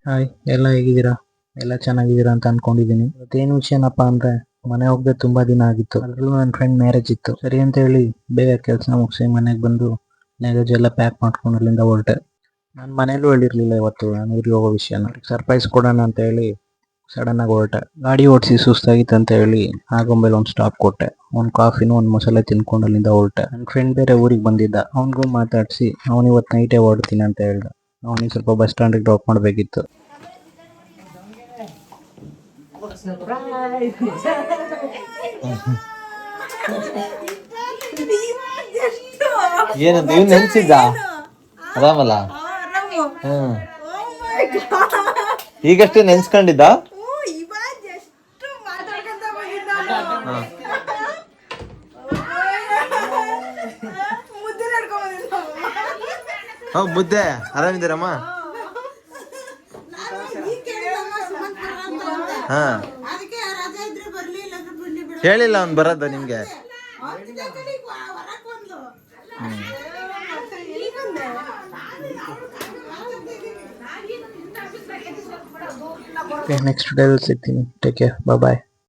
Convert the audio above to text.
Hi, ಎಲ್ಲ ಹೇಗಿದ್ದೀರಾ? ಎಲ್ಲ ಚೆನ್ನಾಗಿದ್ದೀರಾ ಅಂತ ಅನ್ಕೊಂಡಿದ್ದೀನಿ. ಇವತ್ತೇನು ವಿಷಯನಪ್ಪ ಅಂದ್ರೆ, ಮನೆ ಹೋಗದೆ ತುಂಬಾ ದಿನ ಆಗಿತ್ತು. ಅದ್ರಲ್ಲೂ ನನ್ನ ಫ್ರೆಂಡ್ ಮ್ಯಾರೇಜ್ ಇತ್ತು. ಸರಿ ಅಂತ ಹೇಳಿ ಬೇಗ ಕೆಲಸ ಮುಗಿಸಿ ಮನೆಗೆ ಬಂದು ಲಗೇಜ್ ಎಲ್ಲ ಪ್ಯಾಕ್ ಮಾಡ್ಕೊಂಡು ಅಲ್ಲಿಂದ ಹೊರಟೆ. ನಾನು ಮನೇಲೂ ಹೇಳಿರ್ಲಿಲ್ಲ ಇವತ್ತು ನಾನು ಊರಿಗೆ ಹೋಗೋ ವಿಷಯನ. ಸರ್ಪ್ರೈಸ್ ಕೊಡೋಣ ಅಂತ ಹೇಳಿ ಸಡನ್ ಆಗಿ ಹೊರಟೆ. ಗಾಡಿ ಓಡಿಸಿ ಸುಸ್ತಾಗಿತ್ತು ಅಂತ ಹೇಳಿ ಆಗೊಂಬೆಲ್ ಒಂದು ಸ್ಟಾಪ್ ಕೊಟ್ಟೆ. ಒಂದು ಕಾಫಿನೂ ಒಂದು ಮಸಾಲೆ ತಿನ್ಕೊಂಡು ಅಲ್ಲಿಂದ ಹೊರಟೆ. ನನ್ನ ಫ್ರೆಂಡ್ ಬೇರೆ ಊರಿಗೆ ಬಂದಿದ್ದ. ಅವನಿಗೂ ಮಾತಾಡಿಸಿ ಅವನು ಇವತ್ತು ನೈಟೇ ಹೊರಡ್ತೀನಿ ಅಂತ ಹೇಳ್ದ. ಅವನಿಗೆ ಸ್ವಲ್ಪ ಬಸ್ ಸ್ಟ್ಯಾಂಡಿಗೆ ಡ್ರಾಪ್ ಮಾಡಬೇಕಿತ್ತು. ಏನಂತ ಇವ್ ನೆನ್ಸಿದ್ದ ಆರಾಮಲ್ಲ. ಹ್ಮ್ ಈಗಷ್ಟೇ ನೆನ್ಸ್ಕೊಂಡಿದ್ದ. ಮುದ್ದೆ ಆರಾಮಿದ್ದೀರಮ್ಮ? ಹಾ ಹೇಳಿಲ್ಲ ಅವ್ನು ಬರೋದ ನಿಮ್ಗೆ. ನೆಕ್ಸ್ಟ್ ಡೇ ಸಿಗ್ತೀನಿ. ಟೇಕ್ ಕೇರ್, ಬಾಯ್.